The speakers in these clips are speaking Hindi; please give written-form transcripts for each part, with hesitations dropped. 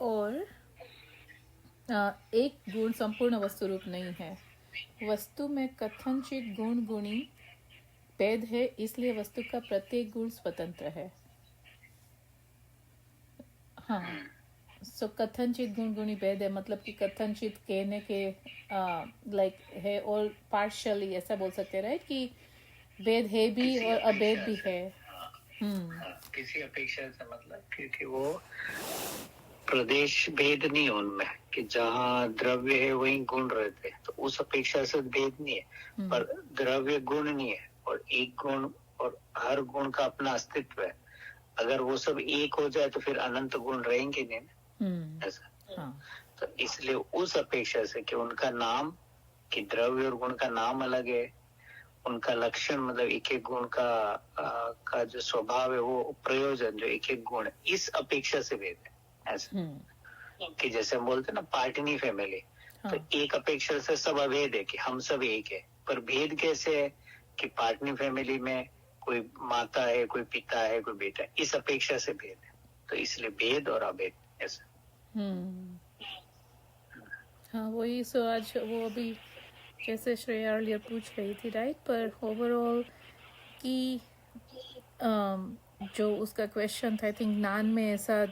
और एक गुण संपूर्ण वस्तु रूप नहीं है। वस्तु में कथनचित गुण गुणी भेद है, इसलिए वस्तु का प्रत्येक गुण स्वतंत्र है। हाँ, सो कथनचित गुण गुणी भेद है मतलब कि कथनचित कहने के लाइक है और पार्शियली ऐसा बोल सकते हैं, राइट, कि भेद है भी किसी और अभेद अपेक्षा भी से, है। किसी अपेक्षा से मतलब क्योंकि वो प्रदेश भेद नहीं है उनमें कि जहाँ द्रव्य है वहीं गुण रहते हैं, तो उस अपेक्षा से भेद नहीं है। पर द्रव्य गुण नहीं है और एक गुण और हर गुण का अपना अस्तित्व है। अगर वो सब एक हो जाए तो फिर अनंत गुण रहेंगे नहीं ना, ऐसा। हाँ, तो इसलिए उस अपेक्षा से कि उनका नाम, कि द्रव्य और गुण का नाम अलग है, उनका लक्षण मतलब एक एक गुण का जो स्वभाव है वो प्रयोजन जो एक एक गुण है, इस अपेक्षा से भेद है, ऐसा। कि जैसे हम बोलते हैं ना पार्टनी फैमिली, तो एक अपेक्षा से सब अभेद है कि हम सब एक है, पर भेद कैसे है कि पार्टनी फैमिली में कोई माता है, कोई पिता है, कोई बेटा है, इस अपेक्षा से भेद है। तो इसलिए भेद और अभेद, ऐसा। हाँ, वही। सो आज वो अभी जैसे श्रेया अर्लियर पूछ रही थी, राइट, पर ओवरऑल कि जो उसका क्वेश्चन था, आई थिंक ज्ञान में ऐसा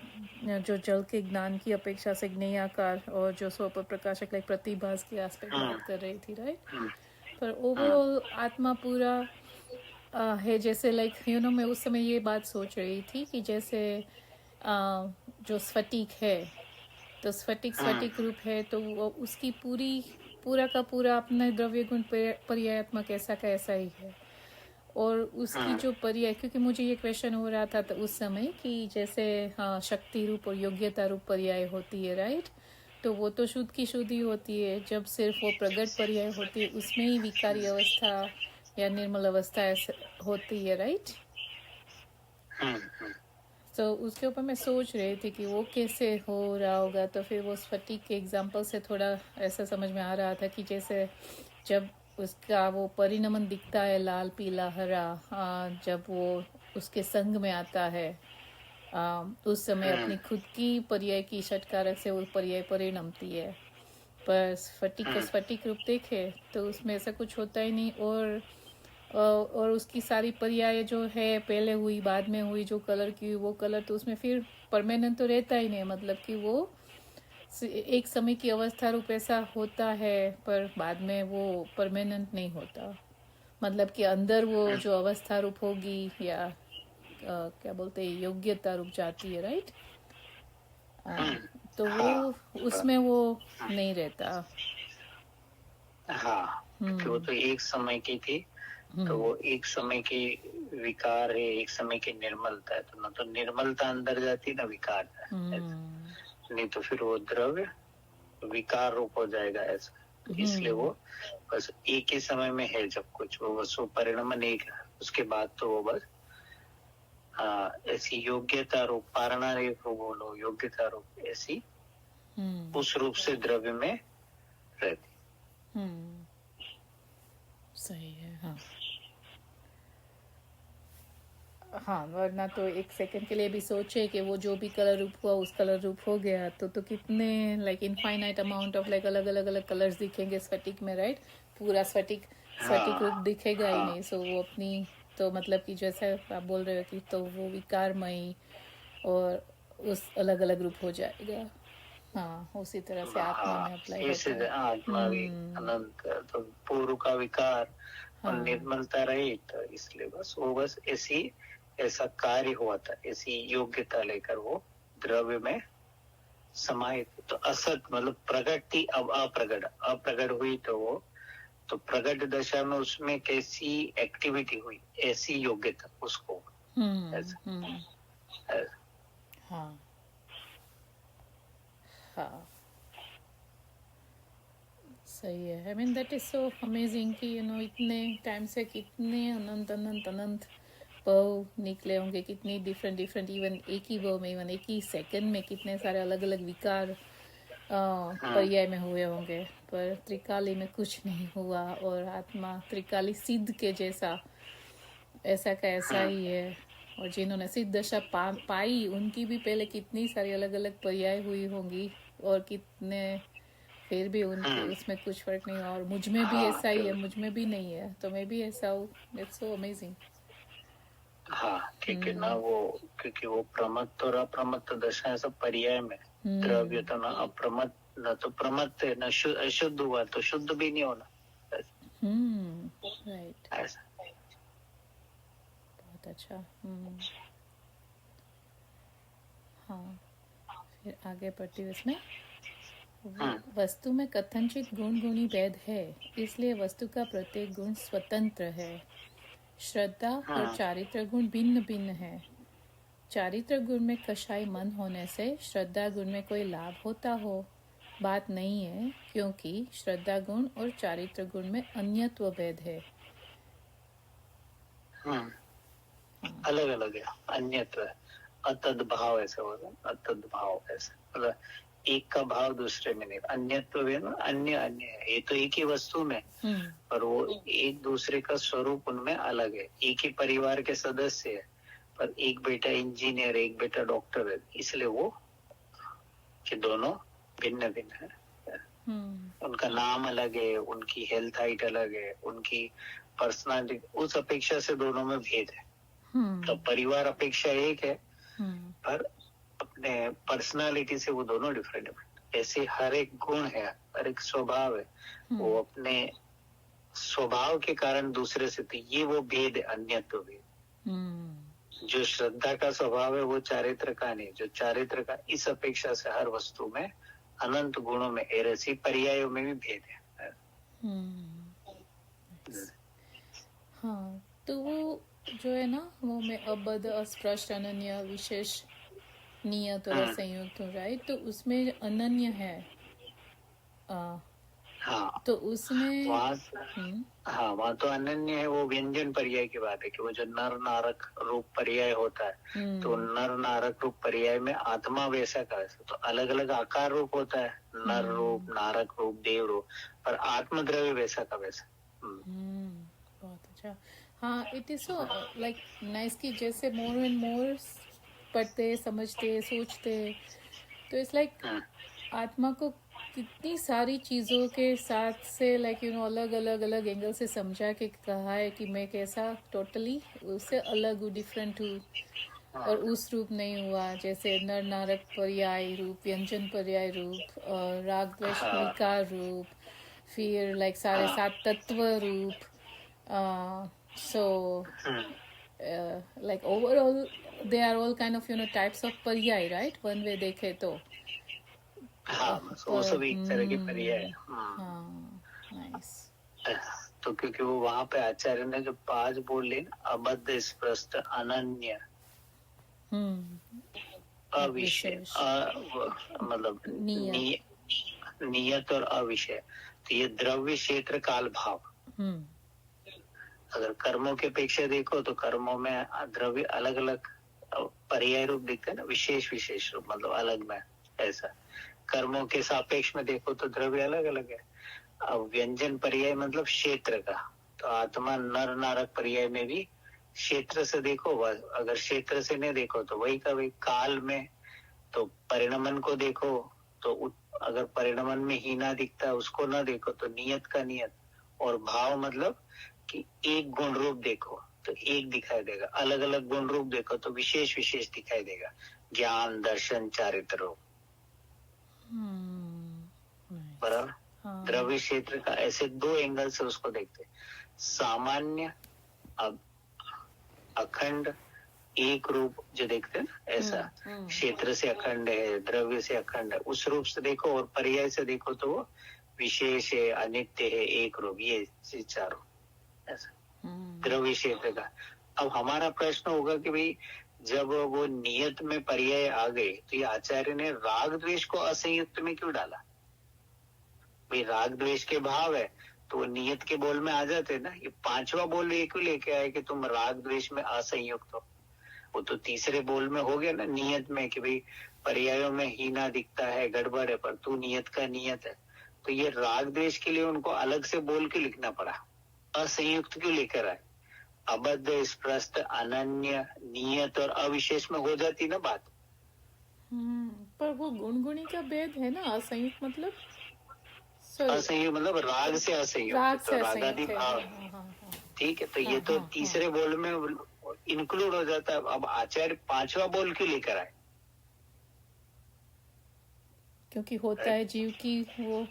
जो जल के ज्ञान की अपेक्षा से ज्ञेयाकार और जो स्वपर प्रकाशक लाइक प्रतिभास के एस्पेक्ट बात कर रही थी, राइट। पर ओवरऑल आत्मा पूरा है, जैसे लाइक मैं उस समय ये बात सोच रही थी कि जैसे जो स्फटिक है, तो स्फटिक रूप है, तो वो उसकी पूरा का पूरा अपना द्रव्य गुण पर्यायात्मक ऐसा का ऐसा ही है। और उसकी जो पर्याय, क्योंकि मुझे ये क्वेश्चन हो रहा था तो उस समय कि जैसे हाँ शक्ति रूप और योग्यता रूप पर्याय होती है, राइट, तो वो तो शुद्ध की शुद्धि होती है। जब सिर्फ वो प्रगट पर्याय होती है उसमें ही विकारी अवस्था या निर्मल अवस्था होती है, राइट। तो उसके ऊपर मैं सोच रही थी कि वो कैसे हो रहा होगा, तो फिर वो स्फटिक के एग्जाम्पल से थोड़ा ऐसा समझ में आ रहा था कि जैसे जब उसका वो परिणमन दिखता है लाल पीला हरा, जब वो उसके संग में आता है, उस समय अपनी खुद की पर्याय की षटकारक से वो पर्याय परिणमती है। पर स्फटिक को स्फटिक रूप देखे तो उसमें ऐसा कुछ होता ही नहीं। और उसकी सारी पर्याय जो है पहले हुई बाद में हुई, जो कलर की हुई वो कलर, तो उसमें फिर परमानेंट तो रहता ही नहीं, मतलब कि वो एक समय की अवस्था रूप ऐसा होता है पर बाद में वो परमानेंट नहीं होता। मतलब कि अंदर वो जो अवस्था रूप होगी या क्या बोलते हैं योग्यता रूप जाती है, राइट। तो वो उसमें वो नहीं रहता। हाँ, क्योंकि वो तो एक समय की थी, तो वो एक समय की विकार है, एक समय की निर्मलता है, तो ना तो निर्मलता अंदर जाती ना विकार है, नहीं तो फिर वो द्रव्य विकार रूप हो जाएगा, ऐसा। तो इसलिए वो बस एक ही समय में है जब कुछ वो बस वो परिणमन एक है, उसके बाद तो वो बस ऐसी योग्यता रूप पारणारिक रूप बोलो, योग्यता रूप ऐसी उस रूप से द्रव्य में रहती। सही है। हाँ हाँ, वरना तो एक सेकंड के लिए भी सोचे कि वो जो भी कलर रूप हुआ उस कलर रूप हो गया तो कितने like infinite amount of like अलग अलग अलग कलर्स दिखेंगे स्फटिक में, राइट। पूरा स्फटिक रूप दिखेगा ही नहीं। सो वो अपनी तो मतलब कि जैसा आप बोल रहे हो कि तो वो विकारमयी और उस अलग अलग रूप हो जाएगा। हाँ, उसी तरह से आत्मा में अप्लाई होता है। आत्मा भी अनंत, तो पूर्व का विकार और निर्मलता रही, तो इसलिए बस वो बस ऐसा कार्य हुआ था, ऐसी योग्यता लेकर वो द्रव्य में समाहित। तो असत मतलब प्रकट थी, अब अप्रगट हुई, तो वो तो प्रगट दशा में उसमें कैसी एक्टिविटी हुई, ऐसी योग्यता उसको ऐसा। हाँ हाँ, सही है। I mean that is so amazing कि इतने टाइम से कितने अनंत अनंत अनंत बव निकले होंगे, कितनी डिफरेंट डिफरेंट, इवन एक ही बव में, इवन एक ही सेकंड में कितने सारे अलग अलग विकार पर्याय में हुए होंगे, पर त्रिकाली में कुछ नहीं हुआ और आत्मा त्रिकाली सिद्ध के जैसा ऐसा का ऐसा ही है। और जिन्होंने सिद्ध दशा पाई उनकी भी पहले कितनी सारी अलग अलग पर्याय हुई होंगी और कितने फिर भी उनके उसमें कुछ फर्क नहीं हुआ और मुझ में भी हाँ ऐसा ही है, तो मुझ में भी नहीं है तो मैं भी ऐसा हूँ. It's so amazing. हाँ ठीक है ना वो, क्योंकि वो प्रमत्त और अप्रमत्त दशा सब पर्याय में, द्रव्य तो ना अप्रमत्त न तो प्रमत्त है, न अशुद्ध हुआ तो शुद्ध भी नहीं होना. राइट. ऐसा. बहुत अच्छा. हाँ, फिर आगे बढ़ती हूँ इसमें. वस्तु में कथनचित गुण गुणी भेद है, इसलिए वस्तु का प्रत्येक गुण स्वतंत्र है. श्रद्धा और चारित्र गुण भिन्न भिन्न है. चारित्र गुण में कषाय मन होने से श्रद्धा गुण में कोई लाभ होता हो बात नहीं है, क्योंकि श्रद्धा गुण और चारित्र गुण में अन्यत्व भेद है. अलग अलग है, अन्यत्व है, अतद भाव ऐसा होगा, अतद भाव ऐसा मतलब एक का भाव दूसरे में नहीं, अन्यत्व है ना, अन्य अन्य है, ये तो एक ही वस्तु में पर वो एक दूसरे का स्वरूप उनमें अलग है. एक ही परिवार के सदस्य है पर एक बेटा इंजीनियर एक बेटा डॉक्टर है, इसलिए वो कि दोनों भिन्न भिन्न है. उनका नाम अलग है, उनकी हेल्थ हाइट अलग है, उनकी पर्सनालिटी, उस अपेक्षा से दोनों में भेद है. तो परिवार अपेक्षा एक है पर अपने पर्सनालिटी से वो दोनों डिफरेंट है. ऐसे हर एक गुण है, हर एक स्वभाव है, वो अपने स्वभाव के कारण दूसरे से, तो ये वो भेद है, अन्यत्व भेद. जो श्रद्धा का स्वभाव है वो चारित्र का नहीं, जो चारित्र का इस अपेक्षा से हर वस्तु में अनंत गुणों में ऐसी पर्यायों में भी भेद है. हाँ, तो वो जो है ना वो में अबद्ध अस्पृष्ट अनन्य विशेष नियत और संयुक्त हो, राइट. तो उसमें अनन्य है. हाँ तो उसमें वहाँ तो अनन्य है, वो व्यंजन पर्याय की बात है कि वो जो नर नारक रूप पर्याय होता है तो नर नारक रूप पर्याय में आत्मा वैसा का वैसा, तो अलग अलग आकार रूप होता है, नर रूप नारक रूप देव रूप, पर आत्मद्रव्य वैसा का वैसा. बहुत अच्छा. हाँ, it is so like nice कि जैसे मोर एंड मोर पढ़ते समझते सोचते तो इट्स लाइक आत्मा को कितनी सारी चीज़ों के साथ से लाइक अलग अलग अलग एंगल से समझा के कहा है कि मैं कैसा टोटली उससे अलग हूँ, डिफरेंट हूँ और उस रूप नहीं हुआ. जैसे नर नारक पर्याय रूप, व्यंजन पर्याय रूप, राग द्वेष विकार रूप, फिर लाइक सारे 7 तत्व रूप. So like overall they are all kind of types of पर्याय, right? one way देखे तो वो सब एक तरह की पर्याय. नाइस. तो क्योंकि वो वहाँ पे आचार्य ने जो 5 बोले ना, अबद्ध स्पष्ट अनन्य अविषय मतलब नियत और अविषय, तो ये द्रव्य क्षेत्र काल भाव. अगर कर्मों के अपेक्षा देखो तो कर्मों में द्रव्य अलग अलग पर्याय रूप दिखते हैं ना, विशेष विशेष रूप मतलब अलग में ऐसा. कर्मों के सापेक्ष में देखो तो द्रव्य अलग अलग है. अब व्यंजन पर्याय मतलब क्षेत्र का, तो आत्मा नर नारक पर्याय में भी क्षेत्र से देखो, अगर क्षेत्र से नहीं देखो तो वही का वही. काल में तो परिणमन को देखो तो अगर परिणमन में हीना दिखता है उसको ना देखो तो नियत का नियत, और भाव मतलब कि एक गुण रूप देखो तो एक दिखाई देगा, अलग अलग गुण रूप देखो तो विशेष विशेष दिखाई देगा. ज्ञान दर्शन चारित्र रूप बराबर. द्रव्य क्षेत्र का ऐसे 2 एंगल से उसको देखते, सामान्य अखंड एक रूप जो देखते हैं ना ऐसा, क्षेत्र से अखंड है, द्रव्य से अखंड है, उस रूप से देखो, और पर्याय से देखो तो वो विशेष है, अनित्य है, एक रूप, ये चारों ऐसा द्रव्य क्षेत्र का. अब हमारा प्रश्न होगा कि भाई जब वो नियत में पर्याय आ गए तो ये आचार्य ने राग द्वेष को असंयुक्त में क्यों डाला? भाई राग द्वेष के भाव है तो वो नियत के बोल में आ जाते ना. ये 5वां बोल ये क्यों लेके आए कि तुम राग द्वेष में असंयुक्त हो? वो तो तीसरे बोल में हो गया ना नियत में कि भाई पर्यायों में हीना दिखता है, गड़बड़ है, पर तू नियत का नियत है. तो ये राग द्वेष के लिए उनको अलग से बोल के लिखना पड़ा, असंयुक्त क्यों लेकर आए? अबद्ध, स्पष्ट, अनन्य, नियत और अविशेष में हो जाती ना बात। पर वो गुणगुणी का भेद है ना, असंयुक्त मतलब सॉरी असंयोग मतलब राग से असंयोग, राग तो से रागादि असंयुक्त है। भाव, हाँ हाँ हाँ ठीक है। तो हाँ ये तो हाँ तीसरे बोल में इंक्लूड हो जाता है। अब आचार्य पांचवा बोल क्यों लेकर आए? क्योंकि होता है जीव की वो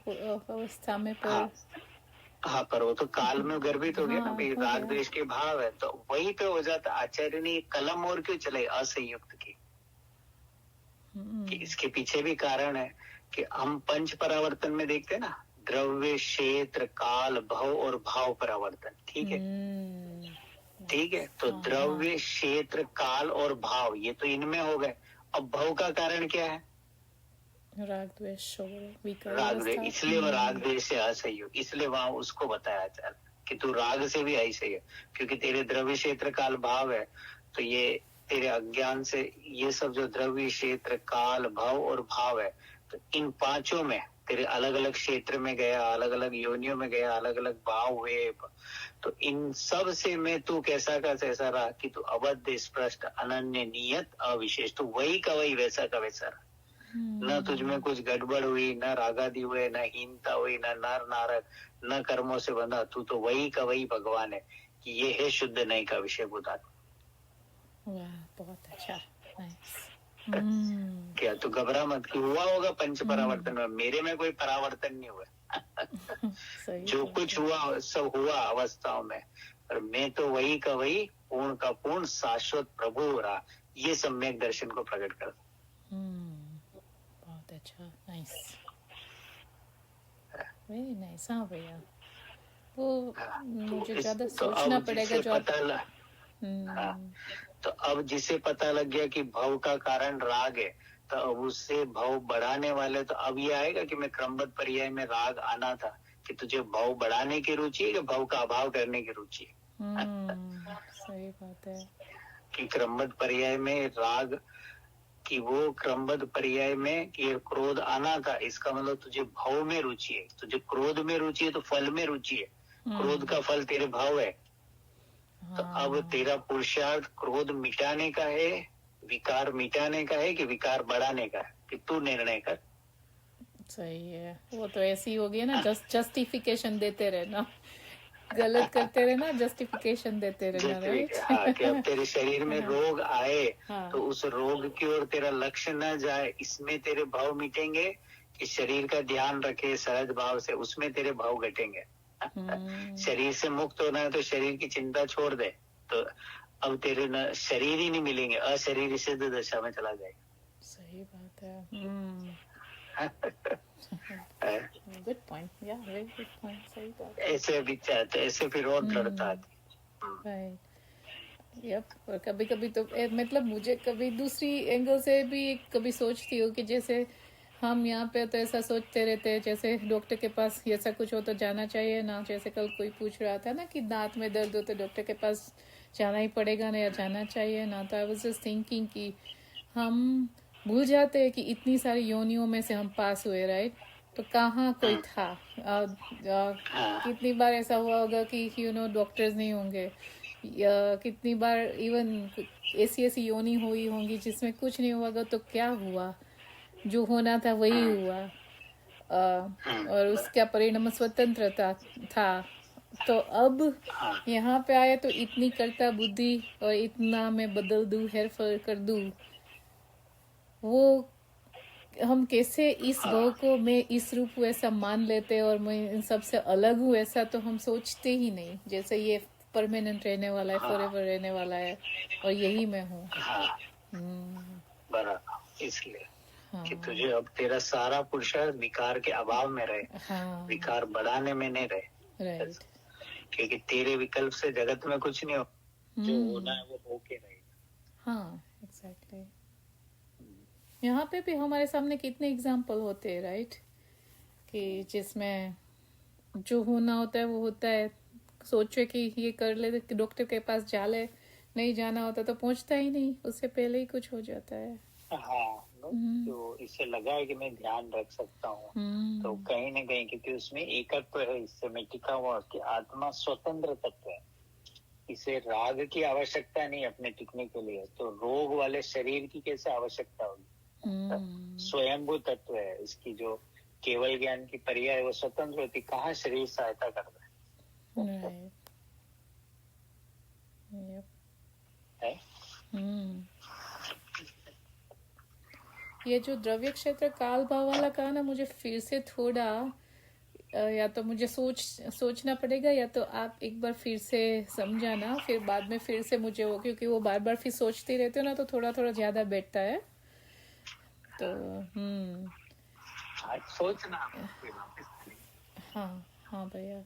अवस्था में पर हाँ हाँ, पर वो तो काल में गर्भित हो गया ना हाँ भाई, हो राग गया। द्वेष के भाव है, तो वही पे हो जाता। आचार्य ने एक कलम और क्यों चलाई असंयुक्त की? कि इसके पीछे भी कारण है कि हम पंच परावर्तन में देखते हैं ना, द्रव्य, क्षेत्र, काल, भव और भाव परावर्तन, ठीक है। ठीक है, तो द्रव्य, क्षेत्र, काल और भाव ये तो इनमें हो गए। अब भव का कारण क्या है? राग द्वेष और विकार राग द्वेष, अवस्था। इसलिए वो राग द्वेष से असह्य, इसलिए वहां उसको बताया चल कि तू राग से भी असह्य, क्योंकि तेरे द्रव्य, क्षेत्र, काल, भाव है। तो ये तेरे अज्ञान से ये सब जो द्रव्य, क्षेत्र, काल, भाव और भाव है, तो इन पांचों में तेरे अलग अलग क्षेत्र में गया, अलग अलग योनियों में गया, अलग अलग भाव हुए। तो इन सब से मैं तू कैसा का तैसा रहा कि तू अबद्ध, स्पष्ट, अनन्य, नियत, अविशेष, तो वही का वही, वैसा का वैसा रहा। न तुझमें कुछ गड़बड़ हुई, न रागादि हुए, न हीनता हुई, न नर नारक, न कर्मों से बंधा। तू तो वही का वही भगवान है कि ये है शुद्ध नहीं का विषय बुद्धात्मा। वाह बहुत अच्छा, नाइस। क्या तू घबरा मत कि हुआ होगा पंच परावर्तन में, मेरे में कोई परावर्तन नहीं हुआ। सही जो कुछ हुआ सब हुआ अवस्थाओं में, पर मैं तो वही का वही, पूर्ण का पूर्ण, शाश्वत प्रभु रहा। ये सम्यक दर्शन को प्रकट करता। बहुत अच्छा, नाइस, वेरी नाइस। हाँ भैया, वो मुझे ज्यादा तो सोचना अब पड़ेगा जिसे जो आप। पता हाँ, तो अब जिसे पता लग गया कि भव का कारण राग है, तो अब उससे भव बढ़ाने वाले, तो अब ये आएगा कि मैं क्रमबद्ध पर्याय में राग आना था, कि तुझे भव बढ़ाने की रुचि है कि भव का अभाव करने की रुचि है? सही बात है कि क्रमबद्ध पर्याय में राग, कि वो क्रमबद्ध पर्याय में कि क्रोध आना था, इसका मतलब तुझे भव में रुचि है। तुझे क्रोध में रुचि है तो फल में रुचि है। क्रोध का फल तेरे भाव है। तो अब तेरा पुरुषार्थ क्रोध मिटाने का है, विकार मिटाने का है कि विकार बढ़ाने का है, कि तू निर्णय कर। सही है। वो तो ऐसी ही हो गई ना, जस्टिफिकेशन देते रहना, गलत करते रहना, जस्टिफिकेशन देते रहना, राइट। हाँ, कि अब तेरे शरीर में रोग आए, हाँ। तो उस रोग की ओर तेरा लक्ष्य न जाए, इसमें तेरे भाव मिटेंगे। कि शरीर का ध्यान रखे सहज भाव से, उसमें तेरे भाव घटेंगे। शरीर से मुक्त होना है तो शरीर की चिंता छोड़ दे, तो अब तेरे न शरीर ही नहीं मिलेंगे, अशरीर सिद्ध दशा में चला जाएगा। सही बात है। गुड पॉइंट, या वेरी गुड पॉइंट, सही बात। ऐसे भी चाहते, ऐसे फिर और दृढ़ता आती। Right, yup. और कभी कभी तो मतलब मुझे कभी दूसरी एंगल से भी कभी सोचती हूँ कि जैसे हम यहाँ पे तो ऐसा सोचते रहते हैं, जैसे डॉक्टर के पास ऐसा कुछ हो तो जाना चाहिए ना। जैसे कल कोई पूछ रहा था ना कि दांत में दर्द हो तो डॉक्टर के पास जाना ही पड़ेगा ना, या जाना चाहिए ना। तो आई वाज जस्ट थिंकिंग कि हम भूल जाते हैं कि इतनी सारी योनियों में से हम पास हुए, राइट। तो कहाँ कोई था। कितनी बार ऐसा हुआ होगा कि डॉक्टर्स नहीं होंगे, या कितनी बार इवन ऐसी ऐसी योनि हुई होंगी जिसमें कुछ नहीं हुआ होगा, तो क्या हुआ, जो होना था वही हुआ। और उसका परिणाम स्वतंत्रता था। तो अब यहाँ पे आए तो इतनी कर्ता बुद्धि और इतना मैं बदल दूं, हेर फेर कर दूं, वो हम कैसे इस भाव को मैं इस रूप वैसा मान लेते और मैं इन सबसे अलग हूँ, ऐसा तो हम सोचते ही नहीं। जैसे ये परमानेंट रहने वाला है, फॉरएवर रहने वाला है, और यही मैं हूँ। बराबर, इसलिए कि तुझे अब तेरा सारा पुरुषार्थ विकार के अभाव में रहे, विकार बढ़ाने में नहीं रहे। राइट, क्योंकि तेरे विकल्प से जगत में कुछ नहीं हो, जो होना है वो होके रहेगा। हाँ, एग्जैक्टली। यहाँ पे भी हमारे सामने कितने एग्जाम्पल होते हैं, राइट, कि जिसमें जो होना होता है वो होता है। सोचे कि ये कर ले, डॉक्टर के पास जा ले, नहीं जाना होता तो पहुंचता ही नहीं, उससे पहले ही कुछ हो जाता है। हाँ, तो इससे लगा है कि मैं ध्यान रख सकता हूँ, तो कहीं न कहीं क्योंकि उसमें एकत्व है, इससे मैं टिका हुआ कि आत्मा स्वतंत्र तत्व है, इसे राग की आवश्यकता नहीं अपने टिकने के लिए, तो रोग वाले शरीर की कैसे आवश्यकता होगी? स्वयंभू तत्व है इसकी, जो केवल ज्ञान की पर्याय है वो स्वतंत्र होती, कहाँ शरीर सहायता करता Right. Yep. है? ये जो द्रव्य क्षेत्र काल भाव वाला कहा ना, मुझे फिर से थोड़ा या तो मुझे सोचना पड़ेगा, या तो आप एक बार फिर से समझाना, फिर बाद में फिर से मुझे वो, क्योंकि वो बार बार फिर सोचते रहते हो ना, तो थोड़ा थोड़ा ज्यादा बैठता है। तो सोचना। हाँ हाँ भैया,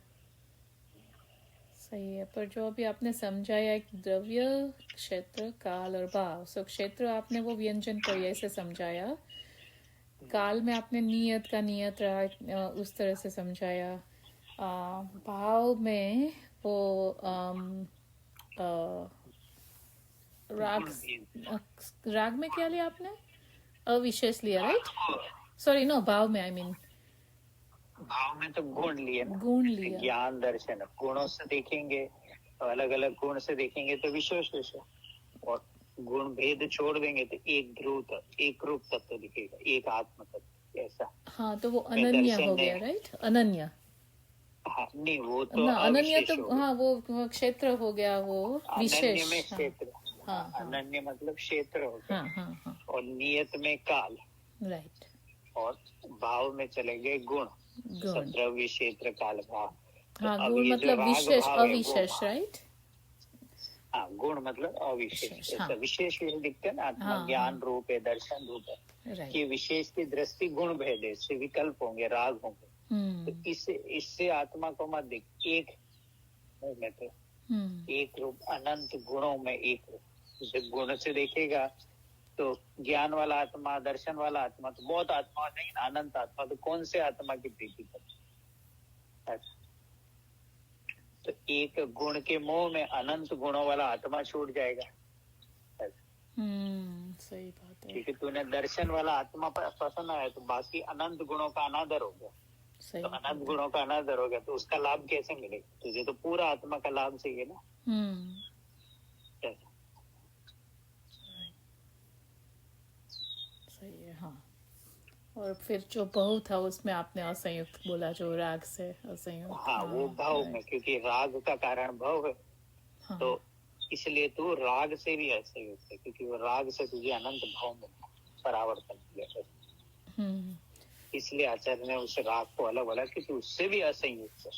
सही है। पर जो अभी आपने समझाया एक द्रव्य क्षेत्र काल और भाव, सो क्षेत्र आपने वो व्यंजन पर्याय से समझाया, काल में आपने नियत का नियत रहा उस तरह से समझाया, भाव में वो राग राग में क्या लिया आपने? अविशेष लिया, राइट? सॉरी नो, भाव में आई मीन भाव में तो गुण लिए ना, गुण लिया। ज्ञान दर्शन गुणों से देखेंगे, अलग अलग गुण से देखेंगे तो विशेष विषय, और गुण भेद छोड़ देंगे तो एक ध्रुव एक रूप तत्व दिखेगा, एक आत्म तत्व ऐसा। हाँ, तो वो अनन्य हो गया, राइट? अनन्य। हाँ, नहीं वो तो ना अनन्य तो अविशेष हाँ, वो क्षेत्र हो गया, वो विशेष। अनन्य में क्षेत्र, हाँ, हाँ, अनन्य मतलब क्षेत्र हो गया। हाँ, हाँ, हाँ, और नियत में काल, राइट। और भाव में चले गए गुण, द्रव्य क्षेत्र काल भाव। हाँ, तो गुण मतलब विशेष अविशेष, राइट? हाँ, गुण मतलब अविशेष, हाँ, विशेष विशेष दिखते हैं ना, आत्मा हाँ, ज्ञान रूप है, दर्शन रूप है, कि विशेष की दृष्टि गुण भेद है, इससे विकल्प होंगे, राग होंगे। तो इससे आत्मा को मत देख, एक में तो एक रूप, अनंत गुणों में एक रूप। जैसे गुण से देखेगा तो ज्ञान वाला आत्मा, दर्शन वाला आत्मा, तो बहुत आत्मा नहीं ना, अनंत आत्मा, तो कौन से आत्मा की प्रीति कर? तो एक गुण के मोह में अनंत गुणों वाला आत्मा छूट जाएगा। सही बात है। क्योंकि तूने दर्शन वाला आत्मा पसंद आया, तो बाकी अनंत गुणों का अनादर हो गया। तो अनंत गुणों का अनादर हो गया, तो उसका लाभ कैसे मिलेगा तुझे? तो पूरा आत्मा का लाभ चाहिए ना। सही है, हाँ। और फिर जो बहु था उसमें आपने असंयुक्त बोला, जो राग से असंयुक्त। हाँ, वो भाव में, क्योंकि राग का कारण भाव है। हाँ। तो इसलिए तू राग से भी असंयुक्त है, क्योंकि वो राग से तुझे अनंत भाव में परावर्तन किया। इसलिए आचार्य ने उस राग को अलग बोला कि तू उससे भी असंयुक्त है।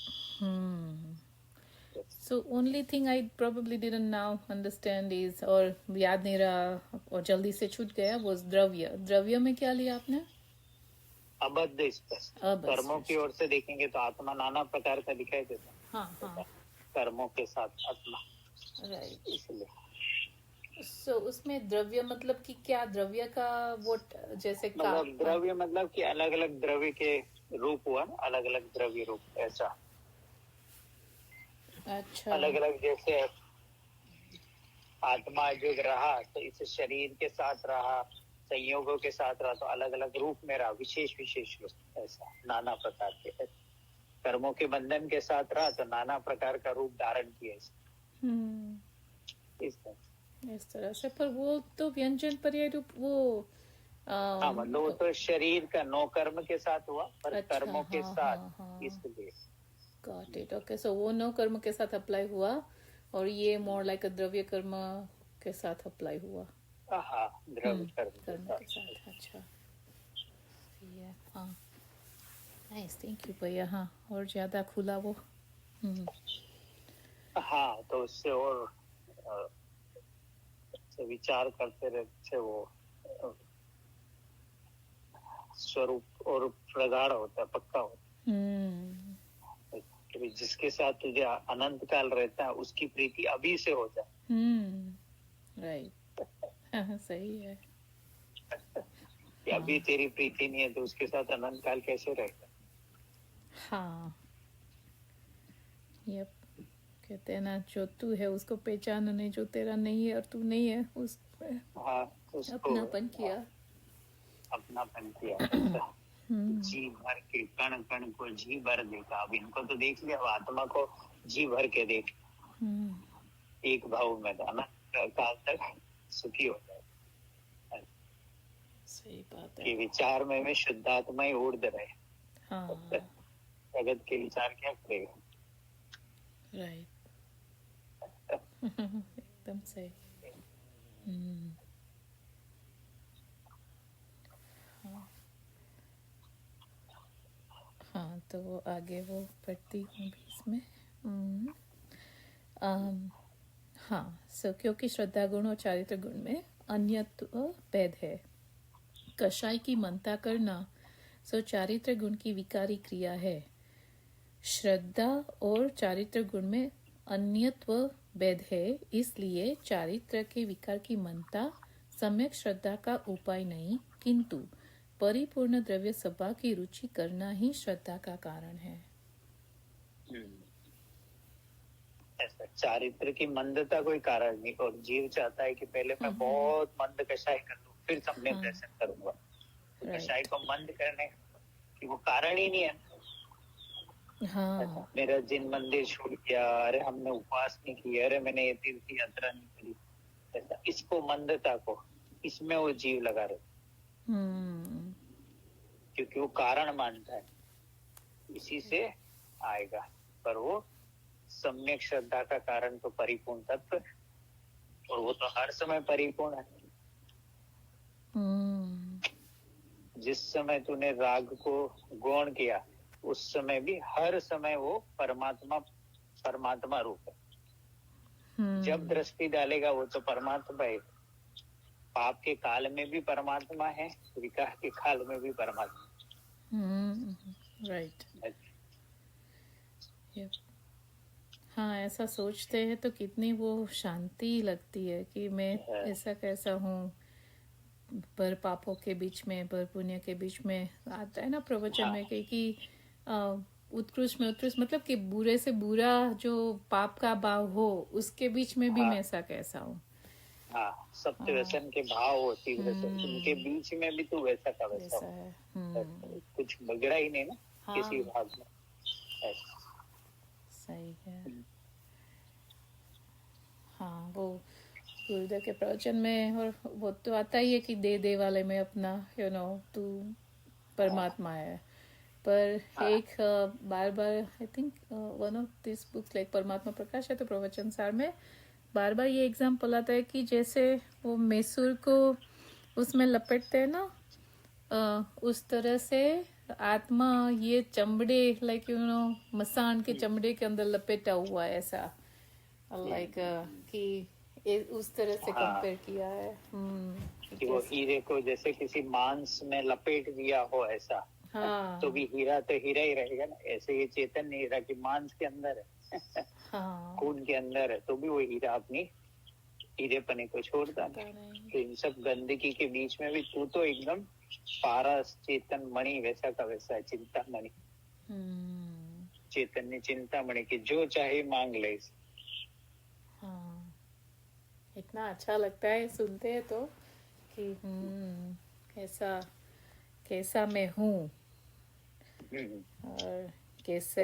So only thing I probably didn't now understand is, और याद नहीं रहा और जल्दी से छूट गया, वो द्रव्य। द्रव्य में क्या लिया आपने? अबद्ध स्पष्ट। कर्मों की ओर से देखेंगे तो आत्मा नाना प्रकार का दिखाई देता है। हाँ, हाँ। कर्मों के साथ आत्मा, राइट। इसलिए उसमें द्रव्य मतलब कि क्या? द्रव्य का वो जैसे मतलब द्रव्य मतलब कि अलग अलग द्रव्य के रूप हुआ ना, अलग अलग द्रव्य रूप, ऐसा। अच्छा। अलग अलग, जैसे आत्मा जो रहा तो इस शरीर के साथ रहा, संयोगों के साथ रहा, तो अलग अलग रूप में रहा, विशेष विशेष रूप, ऐसा नाना प्रकार के। कर्मों के बंधन के साथ रहा तो नाना प्रकार का रूप धारण किया इस तरह से। पर वो तो व्यंजन पर्याय रूप, वो हाँ, मतलब वो तो शरीर का नो कर्म के साथ हुआ, पर अच्छा, कर्मों के हाँ, साथ, हाँ, हाँ। इसलिए गॉट इट। ओके, सो वो नो कर्म के साथ अप्लाई हुआ, और ये मोर लाइक अ द्रव्य कर्म के साथ अप्लाई हुआ। हाँ, द्रव्य कर्म के साथ। अच्छा, हाँ, नाइस, थैंक यू भैया। हाँ, और ज्यादा खुला वो। हाँ, तो उससे और विचार करते रहते, वो स्वरूप और प्रगाढ़ होता है, पक्का होता है। जिसके साथ तुझे अनंत काल रहता है, उसकी प्रीति अभी से हो जाए। राइट। सही है। अभी तेरी प्रीति नहीं है तो उसके साथ अनंत काल कैसे रहेगा? हाँ, यप। कहते हैं ना, जो तू है उसको पहचानो नहीं, जो तेरा नहीं है और तू नहीं है उस अपनापन किया। जी भर के कण कण को जी भर देखा। अब इनको तो देख लिया, अब आत्मा को जी भर के देख। एक भाव में रहना काल तक सुखी हो जाए। सही बात कि है। विचार में शुद्धात्मा ही ऊर्ध रहे, हाँ, तब तक जगत के विचार क्या करेगा। राइट। एकदम सही। हम्म, हाँ हाँ, तो वो आगे वो पढ़ती हूँ भी इसमें। हम्म, अम, हाँ, सो क्योंकि श्रद्धा गुण और चारित्र गुण में अन्यत्व भेद है। कषाय की मनता करना सो चारित्र गुण की विकारी क्रिया है। श्रद्धा और चारित्र गुण में अन्यत्व भेद है, इसलिए चारित्र के विकार की मनता सम्यक श्रद्धा का उपाय नहीं, किंतु परिपूर्ण द्रव्य सभा की रुचि करना ही श्रद्धा का कारण है। ऐसा चारित्र की मंदता कोई कारण नहीं, और जीव चाहता है कि पहले मैं बहुत मंद कषाय कर लूं फिर सम्यक हाँ, दर्शन करूंगा। तो कषाय राइट। को मंद करने की वो कारण ही नहीं है। हाँ, मेरा जिन मंदिर छूट गया, अरे हमने उपवास नहीं किया, अरे मैंने ये तीर्थ यात्रा नहीं करी, ऐसा इसको मंदता को इसमें वो जीव लगा रहे, हम्म, क्योंकि वो कारण मानता है इसी से आएगा। पर वो सम्यक श्रद्धा का कारण तो परिपूर्ण तत्व है, और वो तो हर समय परिपूर्ण है। हम्म, जिस समय तूने राग को गौण किया, उस समय भी हर समय वो परमात्मा परमात्मा रूप है। जब दृष्टि डालेगा वो तो परमात्मा है। पाप के काल में भी परमात्मा है, विकार के काल में भी परमात्मा। राइट। यप। हाँ, ऐसा सोचते हैं तो कितनी वो शांति लगती है कि मैं ऐसा कैसा हूँ। पर पापों के बीच में, पर पुण्य के बीच में आता है ना प्रवचन में कि उत्कृष्ट में उत्कृष्ट, मतलब कि बुरे से बुरा जो पाप का भाव हो उसके बीच में भी मैं ऐसा कैसा हूँ। हाँ, सत्य व्यसन के भाव होती है, उनके बीच में भी तू वैसा का वैसा है। कुछ बिगड़ा ही नहीं ना। हाँ, किसी भाग में सही है। हाँ, वो गुरुदेव के प्रवचन में, और वो तो आता ही है कि दे दे वाले में अपना तू परमात्मा है। पर एक बार बार I think one of this books like Paramatma Prakash है, तो प्रवचन सार में बार बार ये एग्जाम्पल आता है कि जैसे वो मैसूर को उसमें लपेटते हैं ना, उस तरह से आत्मा ये चमड़े लाइक मसान के चमड़े के अंदर लपेटा हुआ है, ऐसा लाइक कि उस तरह से कंपेयर किया है। कि वो हीरे को जैसे किसी मांस में लपेट दिया हो ऐसा। हाँ, तो भी हीरा तो हीरा ही रहेगा ना। ऐसे ये चेतन हीरा की मांस के अंदर है, हाँ, खून के अंदर है, तो भी वो हीरा अपनी हीरेपने को छोड़ता नहीं। तो इन सब गंदगी के बीच में भी तू तो एकदम पारस चेतन मणि वैसा का वैसा है। चिंता मणि, चैतन्य चिंता मणि की जो चाहे मांग ले। हाँ, इतना अच्छा लगता है सुनते हैं तो कि कैसा कैसा मैं हूँ, और कैसा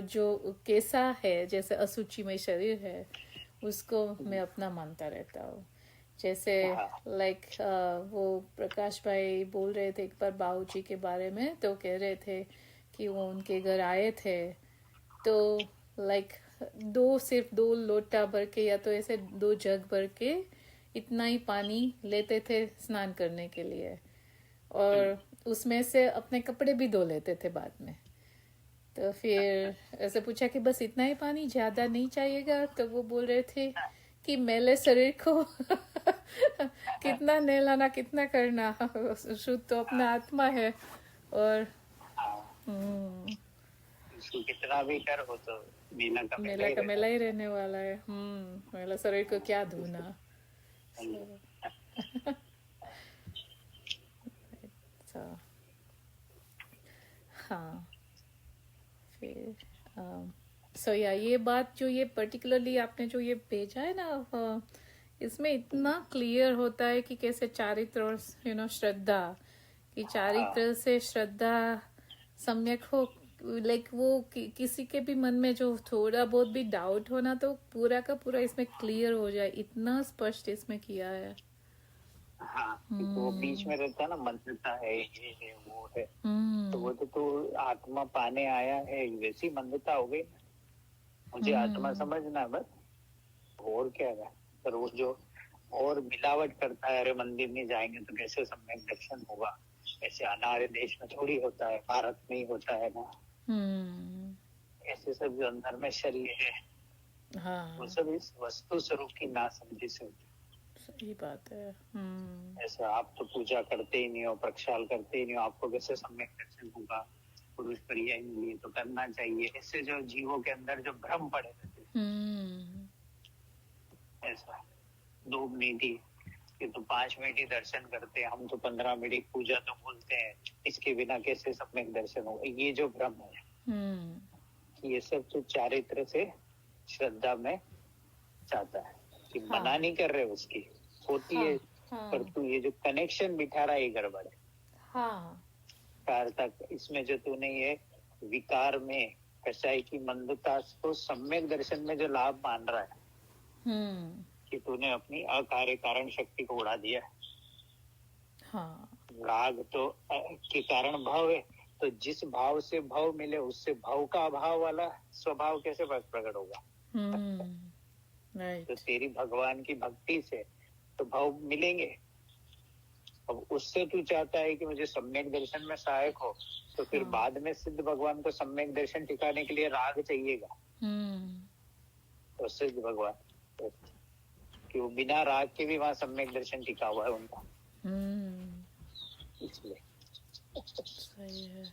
जो कैसा है, जैसे असुचिमय शरीर है उसको मैं अपना मानता रहता हूँ। जैसे लाइक वो प्रकाश भाई बोल रहे थे एक बार बाबू जी के बारे में, तो कह रहे थे कि वो उनके घर आए थे तो लाइक सिर्फ 2 लोटा भर के या तो ऐसे 2 जग भर के इतना ही पानी लेते थे स्नान करने के लिए, और उसमें से अपने कपड़े भी धो लेते थे बाद में। तो फिर ऐसे पूछा कि बस इतना ही पानी, ज्यादा नहीं चाहिएगा? तो वो बोल रहे थे कि मैले शरीर को कितना नहलाना, कितना करना, शुद्ध तो अपना आत्मा है। और कितना भी कर हो तो मेला का मेला ही रहने वाला है। मेला शरीर को क्या धोना। so, हाँ, फिर सो या ये बात जो ये पर्टिकुलरली आपने जो ये भेजा है ना, इसमें इतना क्लियर होता है कि कैसे चारित्र और श्रद्धा, कि चारित्र से श्रद्धा सम्यक हो लाइक वो किसी के भी मन में जो थोड़ा बहुत भी डाउट हो ना, तो पूरा का पूरा इसमें क्लियर हो जाए, इतना स्पष्ट इसमें किया है। हाँ, क्योंकि वो बीच में रहता है ना, मंदता है, ये है, वो है, तो वो तो आत्मा पाने आया है, वैसी मंदता हो गई ना। मुझे आत्मा समझना है बस, और क्या है। पर वो जो और मिलावट करता है, अरे मंदिर नहीं जाएंगे तो कैसे सम्यक दर्शन होगा, ऐसे अनार्य देश में थोड़ी होता है, भारत में ही होता है ना। ऐसे सब जो अंदर में शरीर है, हाँ, वो सब इस वस्तु स्वरूप की ना समझी से होती है। सही बात है। ऐसे आप तो पूजा करते ही नहीं हो, प्रक्षाल करते ही नहीं हो, आपको कैसे सम्यक दर्शन होगा, पुरुष पर्याय मिली तो करना चाहिए, ऐसे जो जीवों के अंदर जो भ्रम पड़े रहते हैं। ऐसा 2 मिनट ही, ये तो 5 मिनट ही दर्शन करते हैं, हम तो 15 मिनट ही पूजा तो बोलते हैं, इसके बिना कैसे सम्यक दर्शन होगा, ये जो भ्रम है, ये सब तो चारित्र से श्रद्धा में चाहता है कि मना नहीं कर रहे उसकी, होती है, पर तू ये जो कनेक्शन बिठा रहा है ये गड़बड़ है। तक इसमें जो तूने ये विकार में कसाई की मंदता को सम्यक दर्शन में जो लाभ मान रहा है, कि तूने अपनी अकार्य कारण शक्ति को उड़ा दिया। राग तो के कारण भाव है, तो जिस भाव से भाव मिले उससे भाव का अभाव वाला स्वभाव कैसे प्रकट होगा। तो तेरी भगवान की भक्ति से तो भाव मिलेंगे। अब उससे तू चाहता है कि मुझे सम्यक दर्शन में सहायक हो, तो फिर बाद में सिद्ध भगवान को सम्यक दर्शन टिकाने के लिए राग चाहिएगा। तो सिद्ध भगवान कि वो बिना राग के भी वहां सम्यक दर्शन टिका हुआ है उनका, इसलिए सही है।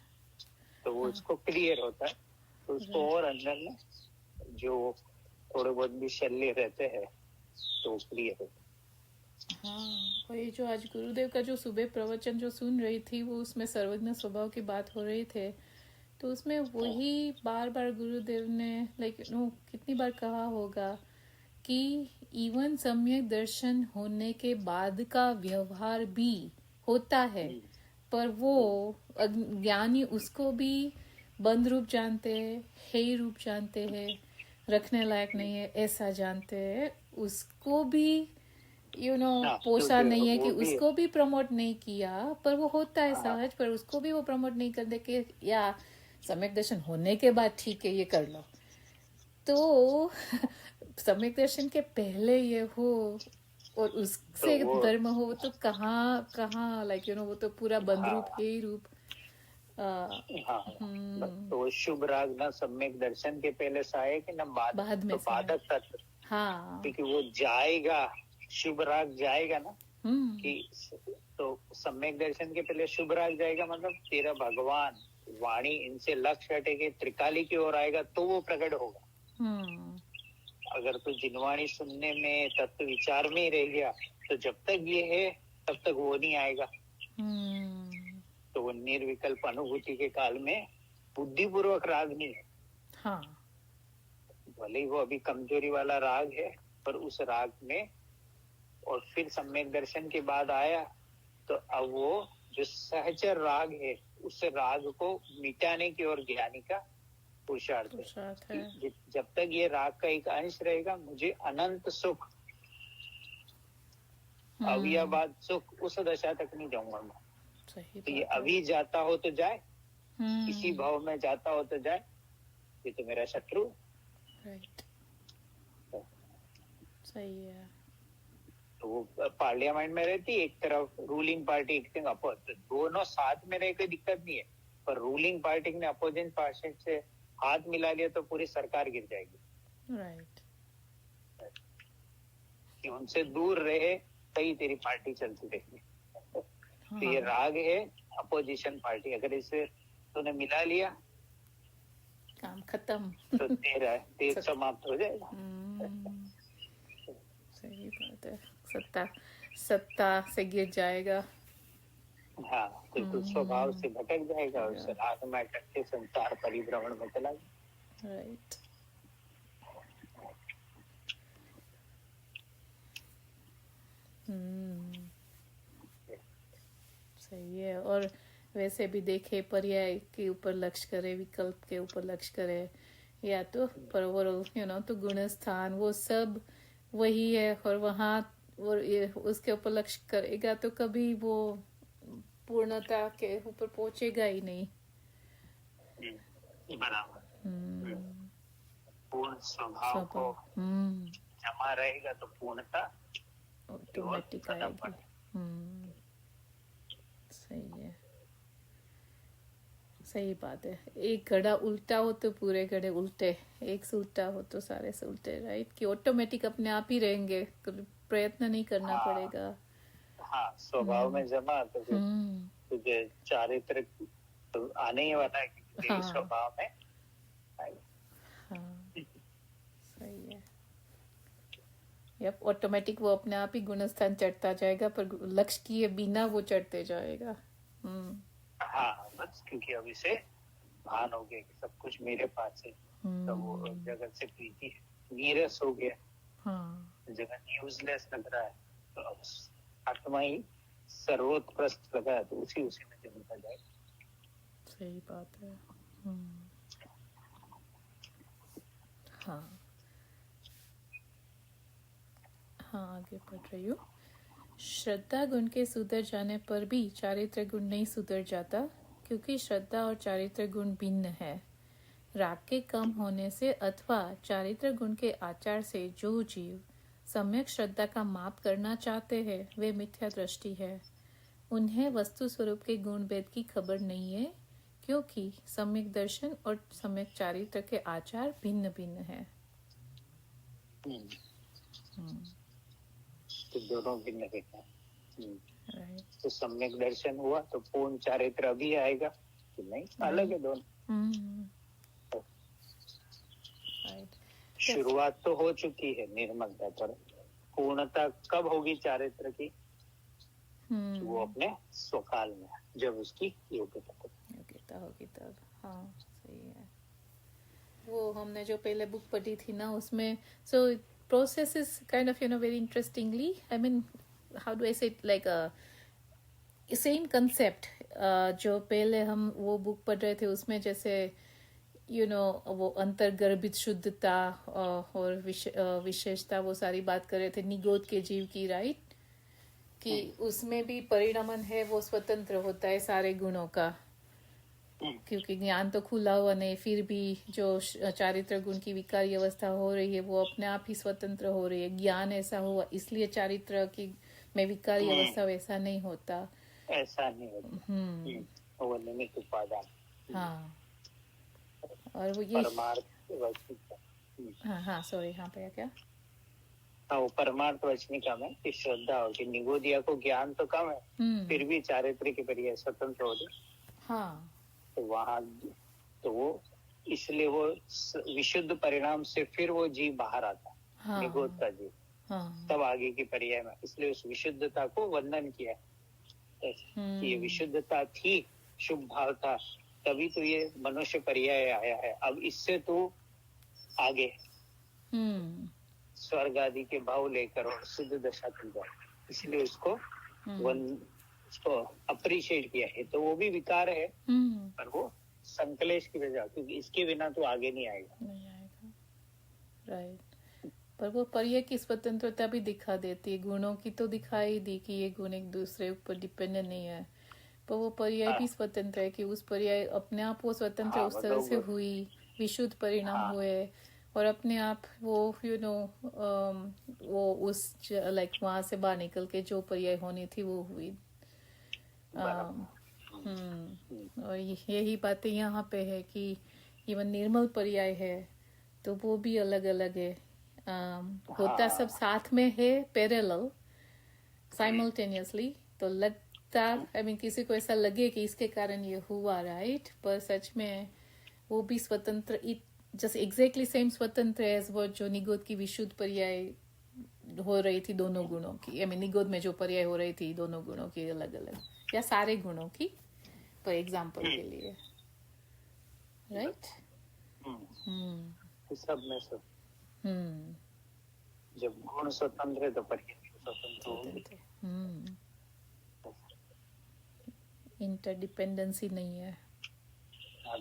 तो वो उसको क्लियर होता है, तो उसको और अंदर में जो थोड़े बहुत भी शल्य रहते हैं तो वो क्लियर होता है। वही जो आज गुरुदेव का जो सुबह प्रवचन जो सुन रही थी, वो उसमें सर्वज्ञ स्वभाव की बात हो रही थे, तो उसमें वही बार बार गुरुदेव ने कितनी बार कहा होगा कि इवन सम्यक दर्शन होने के बाद का व्यवहार भी होता है, पर वो ज्ञानी उसको भी बंद रूप जानते हैं, हे रूप जानते हैं, रखने लायक नहीं है ऐसा जानते हैं, उसको भी पोषा नहीं है कि उसको भी प्रमोट नहीं किया, पर वो होता है सहज, पर उसको भी वो प्रमोट नहीं करते कि या सम्यक दर्शन होने के बाद ठीक है ये कर लो। तो सम्यक दर्शन के पहले ये हो और उससे तो धर्म हो तो कहाँ वो तो पूरा बंद रूप है रूप। तो वो शुभ राग ना सम्यक दर्शन के पहले सहायक है ना बाद में, तो बाधक तत्व। क्योंकि वो जाएगा, शुभ राग जाएगा ना, कि तो सम्यक दर्शन के पहले शुभ राग जाएगा, मतलब तेरा भगवान वाणी इनसे लक्ष्य हटेगी, त्रिकाली की ओर आएगा तो वो प्रकट होगा। अगर तो जिनवाणी सुनने में, तत्व विचार में ही रह गया, तो जब तक ये है तब तक वो नहीं आएगा। तो वो निर्विकल्प अनुभूति के काल में बुद्धिपूर्वक राग नहीं है। भले ही वो अभी कमजोरी वाला राग है, पर उस राग में, और फिर सम्यक दर्शन के बाद आया तो अब वो जो सहचर राग है उस राग को मिटाने की ओर ज्ञानी का पुरुषार्थ है। जब तक ये राग का एक अंश रहेगा, मुझे अनंत सुख, अवियाबाद सुख, उस दशा तक नहीं जाऊंगा मैं। तो ये अभी जाता हो तो जाए, इसी भाव में जाता हो तो जाए, ये तो मेरा शत्रु। सही है। तो वो पार्लियामेंट में रहती, एक तरफ रूलिंग पार्टी, एक तरफ अपोजिशन, दोनों साथ में रहे कोई दिक्कत नहीं है, पर रूलिंग पार्टी ने अपोजिशन पार्टी से हाथ मिला लिया तो पूरी सरकार गिर जाएगी। कि उनसे दूर रहे तभी तेरी पार्टी चलती रहेगी। तो ये राग है अपोजिशन पार्टी, अगर इसे तूने मिला लिया काम खत्म, तो तेरा समाप्त हो जाएगा। सही बात है। सत्ता से गिर जाएगा। तो स्वभाव से भटक जाएगा, उस राग में अटक के संसार परिभ्रमण में चला जाएगा। राइट। सही है। और वैसे भी देखे, पर्याय के ऊपर लक्ष्य करे, विकल्प के ऊपर लक्ष्य करे, या तो पर ओवरऑल तो गुण स्थान वो सब वही है, और वहाँ और ये उसके ऊपर लक्ष्य करेगा तो कभी वो पूर्णता के ऊपर पहुंचेगा ही नहीं। बराबर। हम्म, पूर्ण स्वभाव को स्वभाव जमा रहेगा तो पूर्णता ऑटोमेटिक कदम आएगी। बढ़े। सही है, सही बात है। एक घड़ा उल्टा हो तो पूरे घड़े उल्टे, एक से उल्टा हो तो सारे से उल्टे, राइट? कि ऑटोमेटिक अपने आप ही रहेंगे, प्रयत्न नहीं करना हाँ, पड़ेगा। हाँ, स्वभाव में जमा तो फिर तुझे चारित्र तो आने ही वाला है, क्योंकि तेरे हाँ स्वभाव में हाँ, सही है। यप, ऑटोमेटिक वो अपने आप ही गुणस्थान चढ़ता जाएगा, पर लक्ष्य किए बिना वो चढ़ते जाएगा। हाँ, बस क्योंकि अभी से भान हो गया कि सब कुछ मेरे पास है, तो वो जगत से प्रीति है, नीरस हो गया, हाँ, जगत यूजलेस लग रहा है, तो अब आत्मा ही सर्वोत्कृष्ट लगा है, तो उसी में जमता जाए। सही बात है। हाँ हाँ, आगे बढ़ रही हूँ। श्रद्धा गुण के सुधर जाने पर भी चारित्र गुण नहीं सुधर जाता, क्योंकि श्रद्धा और चारित्र गुण भिन्न है। राग के कम होने से अथवा चारित्र गुण के आचार से जो जीव सम्यक श्रद्धा का माप करना चाहते हैं, वे मिथ्या दृष्टि है। उन्हें वस्तु स्वरूप के गुण भेद की खबर नहीं है, क्योंकि सम्यक दर्शन और सम्यक चारित्र के आचार भिन्न भिन्न है। तो दोनों भिन्न भिन्न है। राइट, तो सम्यक दर्शन हुआ तो पूर्ण चारित्र अभी आएगा कि नहीं, अलग है दोनों। राइट, शुरुआत तो हो चुकी है निर्मलता, पर पूर्णता कब होगी चारित्र की? वो अपने स्वकाल में, जब उसकी योग्यता होगी तब। हाँ, सही है। वो हमने जो पहले बुक पढ़ी थी ना, उसमें so process is kind of very interestingly, I mean how do I से इट, लाइक सेम कंसेप्ट जो पहले हम वो बुक पढ़ रहे थे, उसमें जैसे वो अंतर्गर्भित शुद्धता और विशेषता, वो सारी बात कर रहे थे निगोद के जीव की, राइट? कि उसमें भी परिणमन है, वो स्वतंत्र होता है सारे गुणों का, क्योंकि ज्ञान तो खुला हुआ नहीं, फिर भी जो चारित्र गुण की विकारी अवस्था हो रही है वो अपने आप ही स्वतंत्र हो रही है। ज्ञान ऐसा हुआ इसलिए चारित्र की में विकारी अवस्था वैसा नहीं होता, ऐसा नहीं होता। वो निमित्त उपादान। हाँ, और वो ये परमार्थ हाँ सॉरी, हाँ भैया क्या? हाँ, वो परमार्थ वचनिका में कि श्रद्धा होगी, निगोदिया को ज्ञान तो कम है, फिर भी चारित्र के पर्याय स्वतंत्र हो गए। हाँ, तो वहाँ तो वो इसलिए वो विशुद्ध परिणाम से फिर वो जीव बाहर आता है। हाँ, निगोद का जीव। हाँ, तब आगे की पर्याय में इसलिए उस विशुद्धता को वंदन किया। ये विशुद्धता थी, शुभ भाव था, तभी तो ये मनुष्य पर्याय आया है। अब इससे तो आगे स्वर्ग आदि के भाव लेकर और सिद्ध दशा तक जाए, इसलिए उसको अप्रिशिएट किया है। तो वो भी विकार है, पर वो संकलेश की वजह, क्योंकि इसके बिना तो आगे नहीं आएगा। राइट, पर वो पर्याय की स्वतंत्रता भी दिखा देती है, गुणों की तो दिखाई दी कि ये गुण एक दूसरे ऊपर डिपेंडेंट नहीं है, पर वो पर्याय भी स्वतंत्र है, कि उस पर्याय अपने आप वो स्वतंत्र उस तरह से हुई, विशुद्ध परिणाम हुए, और अपने आप वो वो उस लाइक वहां से बाहर निकल के जो पर्याय होनी थी वो हुई। और यही बातें यहाँ पे है कि इवन निर्मल पर्याय है तो वो भी अलग अलग है। होता सब साथ में है, पैरेलल, साइमल्टेनियसली, तो लगता आई मीन किसी को ऐसा लगे कि इसके कारण ये हुआ, राइट? पर सच में वो भी स्वतंत्र, जस्ट एग्जैक्टली सेम स्वतंत्र है वो जो निगोद की विशुद्ध पर्याय हो रही थी दोनों गुणों की, आई मीन निगोद में जो पर्याय हो रही थी दोनों गुणों की अलग अलग, या सारे गुणों की, पर एग्जाम्पल के लिए, राइट? सब में सब जब गुण स्वतंत्र है तो पर्याय स्वतंत्र होंगे। इंटरडिपेंडेंसी नहीं है।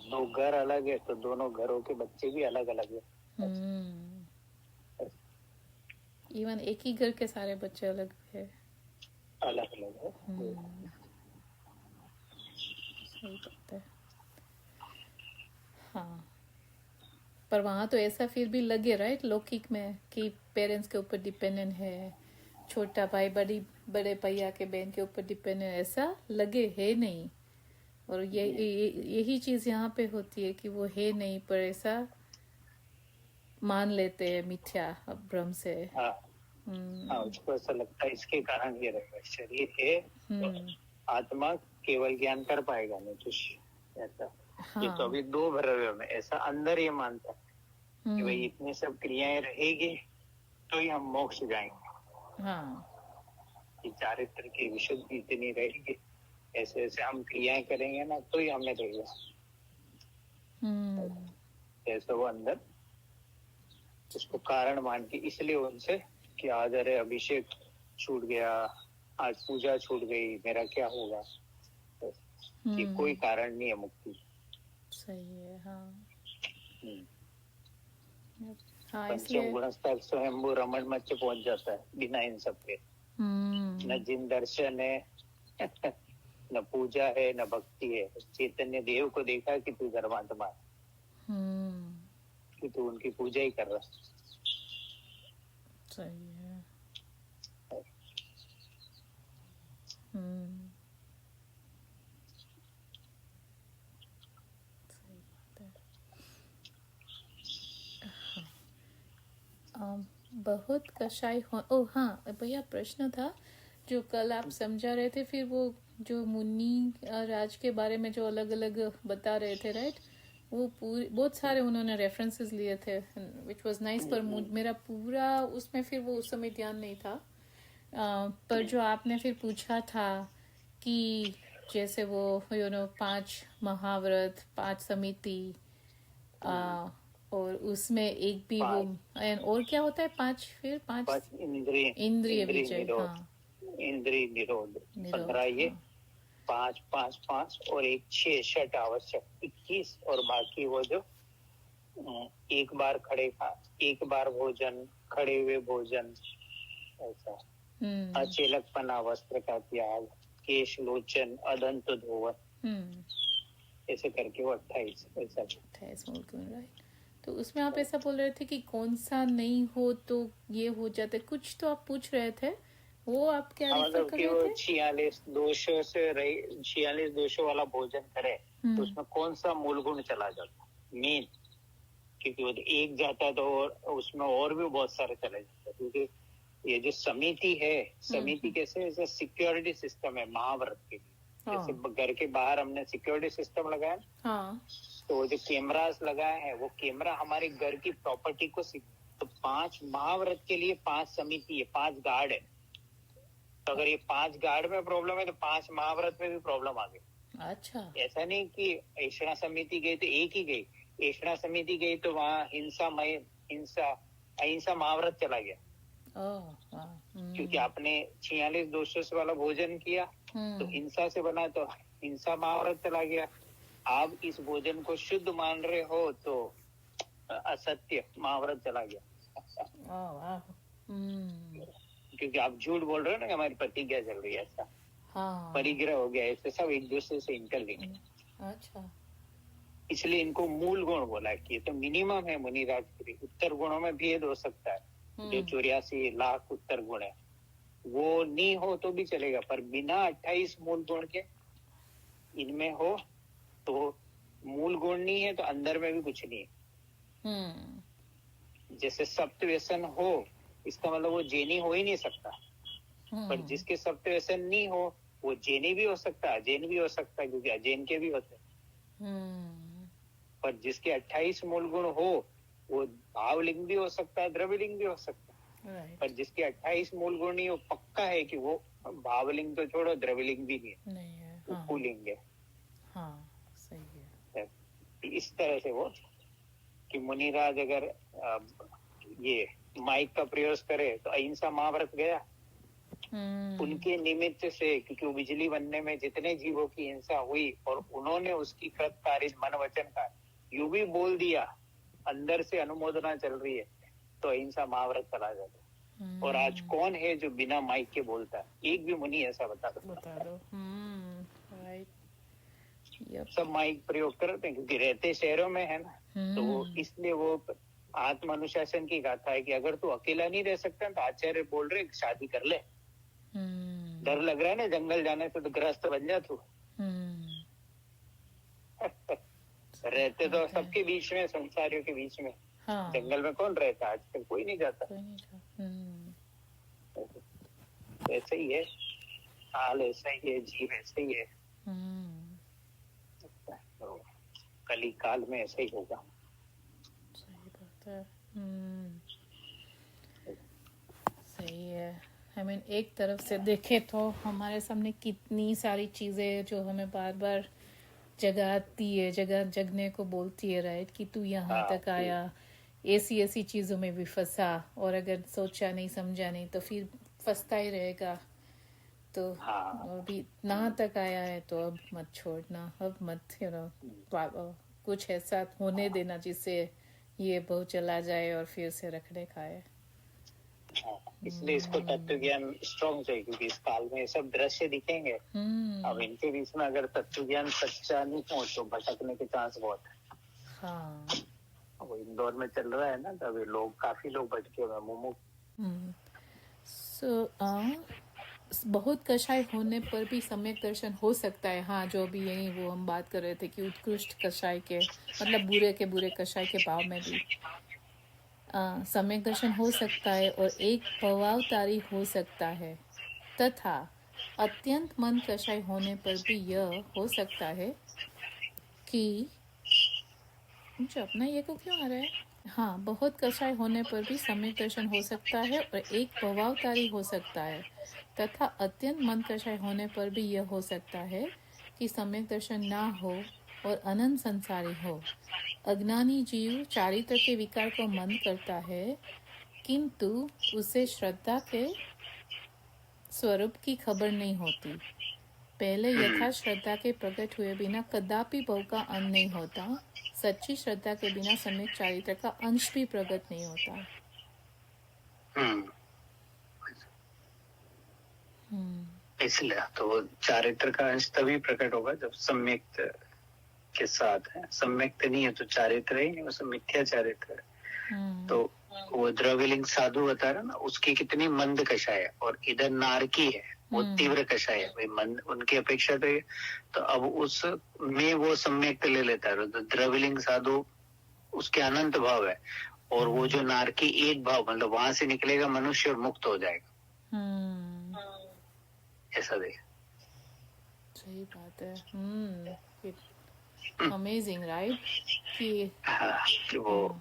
दो घर अलग है तो दोनों घरों के बच्चे भी अलग अलग है। इवन एक ही घर के सारे बच्चे अलग है। अलग अलग है। सही बात है। हाँ, पर वहाँ तो ऐसा फिर भी लगे राइट लौकिक में कि पेरेंट्स के ऊपर डिपेंडेंट है, छोटा भाई बड़े भैया के बहन के ऊपर डिपेंडेंट, ऐसा लगे है नहीं। और यही चीज यहाँ पे होती है कि वो है नहीं पर ऐसा मान लेते हैं मिथ्या भ्रम से। हाँ, उसको ऐसा लगता है इसके कारण ये रहेगा, शरीर है तो आत्मा केवल ज्ञान कर पाएगा नहीं तो ऐसा। ये तो अभी दो भरवे में ऐसा अंदर ये मानता है कि भाई इतनी सब क्रियाएं रहेगी तो ही हम मोक्ष जाएंगे। कि चारित्र की विशुद्धि इतनी रहेगी, ऐसे ऐसे हम क्रियाएं करेंगे ना तो ही हमें रहेगा। ऐसा वो अंदर उसको कारण मान के, इसलिए उनसे कि आज अरे अभिषेक छूट गया, आज पूजा छूट गई, मेरा क्या होगा। कि कोई कारण नहीं है मुक्ति। सही है। पंचम गुणस्तर स्वयंभू रमण मच पहुंच जाता है बिना इन सब के। न जिन दर्शन है न पूजा है न भक्ति है, चैतन्य देव को देखा कि तू धर्मात्मा है, कि तू उनकी पूजा ही कर रहा। सही है। बहुत कषाय हो। ओ हाँ भैया, प्रश्न था जो कल आप समझा रहे थे, फिर वो जो मुनि राज के बारे में जो अलग अलग बता रहे थे राइट, वो पूरी बहुत सारे उन्होंने रेफरेंसेस लिए थे विच वाज नाइस, पर मेरा पूरा उसमें फिर वो उस समय ध्यान नहीं था। पर जो आपने फिर पूछा था कि जैसे वो 5 महाव्रत, 5 समिति, और उसमें एक भी वो और क्या होता है 5, फिर 5 इंद्रिय विजय। हाँ, इंद्रिय निरोध 15 ये 5 5 5 और एक 6 छठ आवश्यक 21, और बाकी वो जो एक बार खड़े खा, एक बार भोजन, खड़े हुए भोजन, ऐसा अचेलकपना, वस्त्र का त्याग, केश लोचन, अदंत धोवन, ऐसे करके वो 28 ऐसा 28 राइट। तो उसमें आप ऐसा बोल रहे थे कि कौन सा नहीं हो तो ये हो जाते, कुछ तो आप पूछ रहे थे, वो आप क्या रेफर कर रहे थे? 46 दोषों से 46 दोषों वाला भोजन करे तो उसमें कौन सा मूल गुण चला जाता मेन, क्योंकि वो एक जाता तो उसमें और भी बहुत सारे चले जाते, क्योंकि ये जो समिति है, समिति कैसे ऐसे सिक्योरिटी सिस्टम है महाव्रत के लिए। जैसे घर के बाहर हमने सिक्योरिटी सिस्टम लगाया, तो वो जो कैमरास लगाए हैं वो कैमरा हमारे घर की प्रॉपर्टी को, तो 5 महाव्रत के लिए 5 समिति है, 5 गार्ड है। तो अगर ये 5 गार्ड में प्रॉब्लम है तो 5 महाव्रत में भी प्रॉब्लम आ गई। अच्छा, ऐसा नहीं कि ऐषणा समिति गई तो एक ही गई, ऐषणा समिति गई तो वहाँ अहिंसा महाव्रत चला गया। क्योंकि आपने 46 दोषों से वाला भोजन किया तो हिंसा से बना, तो हिंसा महाव्रत चला गया। आप इस भोजन को शुद्ध मान रहे हो तो असत्य महाव्रत चला गया। क्योंकि आप झूठ बोल रहे हो ना कि हमारी प्रतिज्ञा चल रही है, ऐसा परिग्रह हो गया, ऐसे सब एक दूसरे से इंटरलिंक। अच्छा, इसलिए इनको मूल गुण बोला कि तो मिनिमम है मुनिराज के लिए। उत्तर गुणों में भेद हो सकता है, जो 84 लाख उत्तर गुण है वो नहीं हो तो भी चलेगा, पर बिना 28 मूल गुण के इनमें हो तो मूल गुण नहीं है तो अंदर में भी कुछ नहीं है। जैसे सप्त व्यसन हो, इसका मतलब वो जैनी हो ही नहीं सकता, पर जिसके सप्त व्यसन नहीं हो वो जैनी भी हो सकता है, अजैन भी हो सकता है, क्योंकि अजैन के भी होते हैं। पर जिसके 28 मूल गुण हो वो भावलिंग भी हो सकता है, द्रव्यलिंग भी हो सकता है। पर जिसके 28 मूल गुण नहीं, वो पक्का है कि वो भावलिंग तो छोड़ो, द्रव्यलिंग भी नहीं है, वो पुल्लिंग है। सही है। इस तरह से वो कि मुनिराज अगर ये माइक का प्रयोग करे तो अहिंसा महाव्रत गया, उनके निमित्त से, क्योंकि वो बिजली बनने में जितने जीवों की हिंसा हुई और उन्होंने उसकी कृत कार्य मन वचन का यूं भी बोल दिया, अंदर से अनुमोदना चल रही है, तो अहिंसा महाव्रत चला जाता है। और आज कौन है जो बिना माइक के बोलता है? एक भी मुनि ऐसा बता दो। राइट। यप। सब माइक प्रयोग करते हैं क्योंकि रहते शहरों में है ना, तो वो इसलिए वो आत्म अनुशासन की गाथा है कि अगर तू अकेला नहीं रह सकता तो आचार्य बोल रहे शादी कर ले। डर लग रहा है ना जंगल जाने से, तो गृहस्थ बन जा तू। रहते तो सबके बीच में, संसारियों के बीच में। हाँ। जंगल में कौन रहता? आजकल कोई नहीं जाता। ऐसा ही है हाल, ऐसा ही है जीव, ऐसा ही है। तो कली काल में ऐसा ही होगा। सही बात है। सही है। I mean, एक तरफ से देखे तो हमारे सामने कितनी सारी चीजें जो हमें बार बार जगाती है, जगने को बोलती है, राइट, कि तू यहाँ तक आया, ऐसी ऐसी चीजों में भी फंसा, और अगर सोचा नहीं समझा नहीं तो फिर फंसता ही रहेगा। तो अभी यहाँ तक आया है तो अब मत छोड़ना, अब मत कुछ ऐसा होने देना जिससे ये बहु चला जाए और फिर से रखड़े खाए। इसलिए इसको तत्व ज्ञान स्ट्रॉन्ग चाहिए, क्योंकि इस काल में ये सब दृश्य दिखेंगे। अब इनके बीच में अगर तत्व ज्ञान सच्चा नहीं हो तो भटकने के चांस बहुत है। हाँ। वो इंदौर में चल रहा है ना, तो अभी काफी लोग भटके हुए मुमुक। बहुत कषाय होने पर भी सम्यक दर्शन हो सकता है। हाँ, जो अभी यही वो हम बात कर रहे थे कि उत्कृष्ट कषाय के मतलब बुरे कषाय के भाव में भी सम्यक दर्शन हो सकता है, और एक भवावतारी हो सकता है, तथा अत्यंत मन कषाय होने पर भी यह हो सकता है कि मुझे अपना ये को क्यों आ रहा है। हाँ, बहुत कषाय होने पर भी सम्यक दर्शन हो सकता है और एक भवावतारी हो सकता है, तथा अत्यंत मन कषाय होने पर भी यह हो सकता है कि सम्यक दर्शन ना हो और अनंत संसारी हो। अज्ञानी जीव चारित्र के विकार को मंद करता है, किंतु उसे श्रद्धा के स्वरूप की खबर नहीं होती। पहले यथा श्रद्धा के प्रकट हुए बिना कदापि भव का अंत नहीं होता। सच्ची श्रद्धा के बिना सम्यक चारित्र का अंश भी प्रकट नहीं होता। इसलिए तो चारित्र का अंश तभी प्रकट होगा जब सम्यक के साथ है। सम्यक नहीं है तो चारित्र ही नहीं, वो मिथ्या चारित्र है। तो वो द्रव्यलिंग साधु बता रहा ना, उसकी कितनी मंद कषाय है, और इधर नारकी है वो तीव्र कषाय है भाई, मंद उनकी अपेक्षा तो अब उस में वो सम्यक ले लेता है। तो द्रव्यलिंग साधु उसके अनंत भाव है, और वो जो नारकी एक भाव, मतलब वहां से निकलेगा मनुष्य और मुक्त हो जाएगा। ऐसा देख। सही बात है। अमेजिंग, राइट, कि वो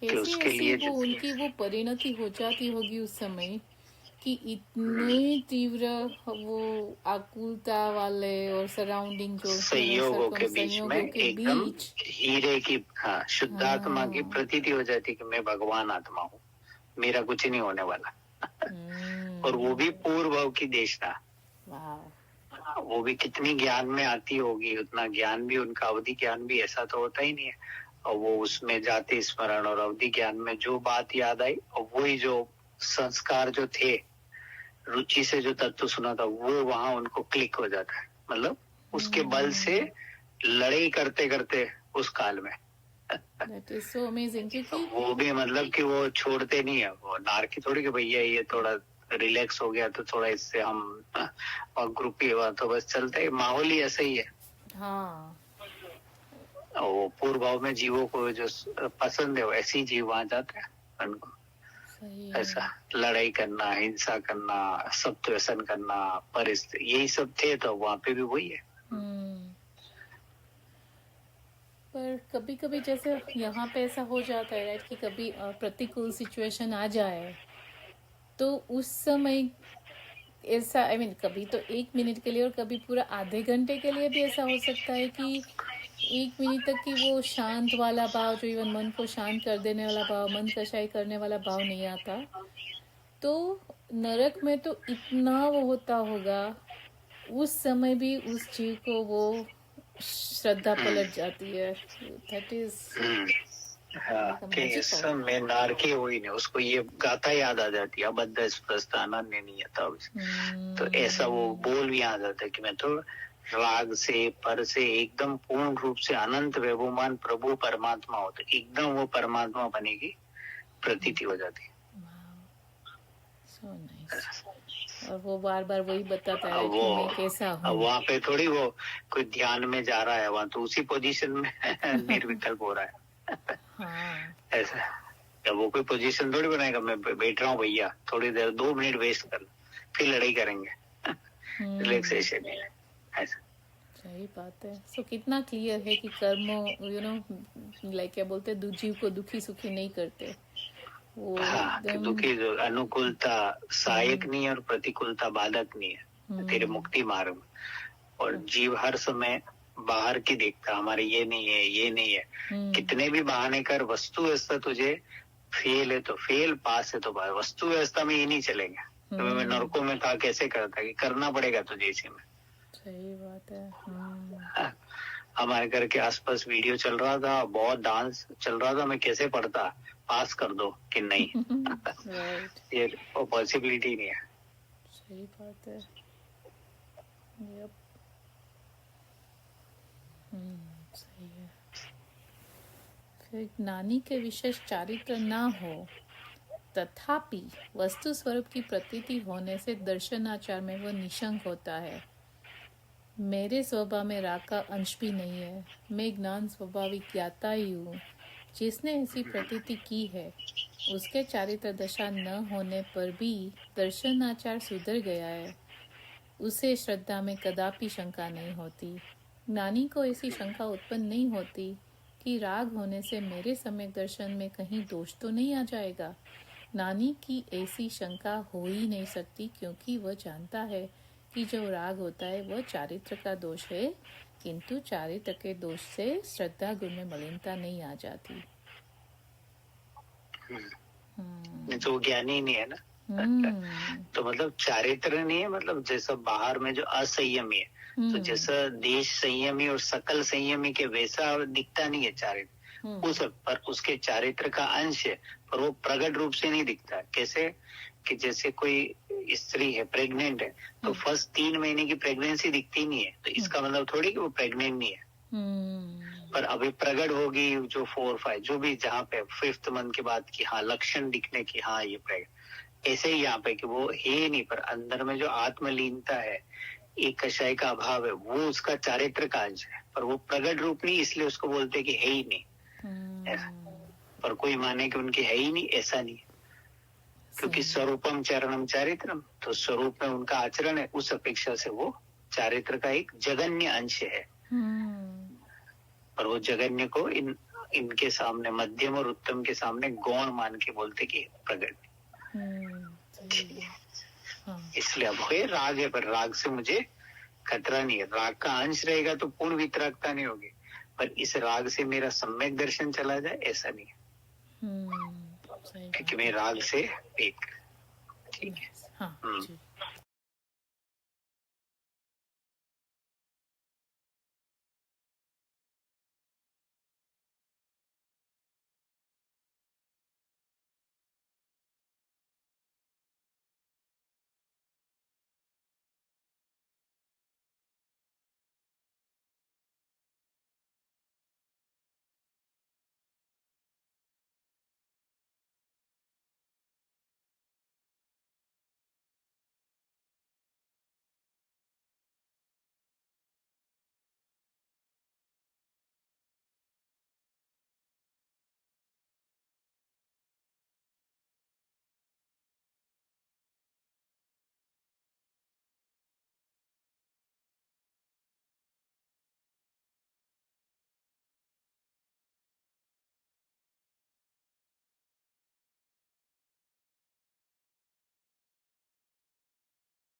कैसी ऐसी वो उनकी वो परिणति हो जाती होगी उस समय कि इतने तीव्र वो आकुलता वाले और सराउंडिंग जो संयोगों के बीच हीरे की शुद्धात्मा की प्रतीति हो जाती कि मैं भगवान आत्मा हूँ, मेरा कुछ नहीं होने वाला। और वो भी पूर्व भाव की देशना, वो भी कितनी ज्ञान में आती होगी, उतना ज्ञान भी उनका अवधि ज्ञान भी ऐसा तो होता ही नहीं है। और वो उसमें जाति स्मरण और अवधि ज्ञान में जो बात याद आई, और वही जो संस्कार जो थे, रुचि से जो तत्व सुना था, वो वहां उनको क्लिक हो जाता है। मतलब उसके बल से लड़ाई करते करते उस काल में That is so amazing, क्योंकि वो भी मतलब कि वो छोड़ते नहीं है। वो नारकी थोड़ी कि भैया ये थोड़ा रिलैक्स हो गया तो थोड़ा इससे हम और ग्रुप ही हुआ तो बस चलते है, माहौल ही ऐसा ही है। हाँ, वो पूर्व भाव में जीवों को जो पसंद है वैसे ही जीव वहां जाते हैं। उनको ऐसा लड़ाई करना, हिंसा करना, सत्य व्यसन करना, परिस्थिति, यही सब थे, तो वहां पे भी वही है। पर कभी कभी जैसे यहाँ पे ऐसा हो जाता है, राइट, कि कभी प्रतिकूल सिचुएशन आ जाए तो उस समय ऐसा कभी तो 1 मिनट के लिए और कभी पूरा आधे घंटे के लिए भी ऐसा हो सकता है कि 1 मिनट तक की वो शांत वाला भाव, जो इवन मन को शांत कर देने वाला भाव, मन कषाय करने वाला भाव नहीं आता। तो नरक में तो इतना वो होता होगा, उस समय भी उस जीव को वो श्रद्धा पलट जाती है. दैट इज हाँ लाइक अ कि मैजिक इस पावर. में नारकी हुई नहीं, उसको ये गाथा याद आ जाती है, अबद्ध स्पष्ट अनन्य नहीं था। तो ऐसा वो बोल भी आ जाता है कि मैं तो राग से पर से एकदम पूर्ण रूप से अनंत वैभवमान प्रभु परमात्मा होता, एकदम वो परमात्मा बनेगी प्रतीति हो जाती है. So nice. और वो बार बार वही बताता है अब कि वो मैं कैसा अब हूँ. वहाँ पे थोड़ी वो कोई ध्यान में जा रहा है, वहाँ तो उसी पोजीशन में निर्विकल्प हो रहा है. हाँ. ऐसा अब वो कोई पोजीशन थोड़ी बनाएगा, मैं बैठ रहा हूँ भैया थोड़ी देर 2 मिनट वेस्ट कर लो, फिर लड़ाई करेंगे. रिलैक्सेशन है ऐसा. सही बात है. सो कितना क्लियर है कि कर्म लाइक क्या बोलते हैं, जीव को दुखी सुखी नहीं करते. वो हाँ कि एकदम दुखी जो अनुकूलता सहायक नहीं है और प्रतिकूलता बाधक नहीं है तेरे मुक्ति मार्ग में. और जीव हर समय बाहर की देखता, हमारे ये नहीं है ये नहीं है. कितने भी बहाने कर, वस्तु व्यवस्था तुझे फेल है तो फेल, पास है तो पास. वस्तु व्यवस्था में ये नहीं चलेगा. तो मैं नरकों में था कैसे करता कि करना पड़ेगा तुझे इसी में. सही बात है. हमारे घर के आसपास वीडियो चल रहा था, बहुत डांस चल रहा था, मैं कैसे पढ़ता, पास कर दो कि नहीं. राइट. ये पॉसिबिलिटी नहीं है. सही बात है. यप. सही है. फिर ज्ञानी के विशेष चारित्र ना हो, तथापि वस्तु स्वरूप की प्रतीति होने से दर्शनाचार में वह निशंक होता है. मेरे स्वभाव में राग का अंश भी नहीं है. मैं ज्ञान स्वभाविक ज्ञाता ही हूँ. जिसने ऐसी प्रतीति की है, उसके चारित्र दशा न होने पर भी दर्शनाचार सुधर गया है. उसे श्रद्धा में कदापि शंका नहीं होती. ज्ञानी को ऐसी शंका उत्पन्न नहीं होती कि राग होने से मेरे सम्यक दर्शन में कहीं दोष तो नहीं आ जाएगा. ज्ञानी की ऐसी शंका हो ही नहीं सकती, क्योंकि वह जानता है कि जो राग होता है वह चारित्र का दोष है, किंतु चारित्र के दोष से श्रद्धा गुण में मलिनता नहीं आ जाती. तो ज्ञानी नहीं है ना. तो मतलब चारित्र नहीं है, मतलब जैसा बाहर में जो असंयमी है, तो जैसा देश संयमी और सकल संयमी के वैसा दिखता नहीं है चारित्र. उस पर उसके चारित्र का अंश है, पर वो प्रकट रूप से नहीं दिखता. कैसे कि जैसे कोई स्त्री है, प्रेग्नेंट है, तो फर्स्ट 3 महीने की प्रेगनेंसी दिखती नहीं है, तो इसका मतलब थोड़ी कि वो प्रेग्नेंट नहीं है. पर अभी प्रकट होगी जो 4-5 जो भी जहाँ पे 5th मंथ के बाद की हाँ लक्षण दिखने की, हाँ ये प्रेग्नेंट. ऐसे ही यहाँ पे कि वो है नहीं, पर अंदर में जो आत्मलीनता है, एक कषाय का अभाव है, वो उसका चारित्र का अंश है, पर वो प्रकट रूप नहीं, इसलिए उसको बोलते हैं कि है ही नहीं. पर कोई माने कि उनकी है ही नहीं, ऐसा नहीं. क्योंकि स्वरूपम चरणम चारित्रम, तो स्वरूप में उनका आचरण है, उस अपेक्षा से वो चारित्र का एक जगन्य अंश है. पर वो जगन्य को इनके सामने, मध्यम और उत्तम के सामने गौण मान के बोलते कि प्रगट. इसलिए अब है राग है, पर राग से मुझे खतरा नहीं है. राग का अंश रहेगा तो पूर्ण वितरागता नहीं होगी, पर इस राग से मेरा सम्यक दर्शन चला जाए ऐसा नहीं है. क्योंकि मैं राग से एक. ठीक है. हाँ.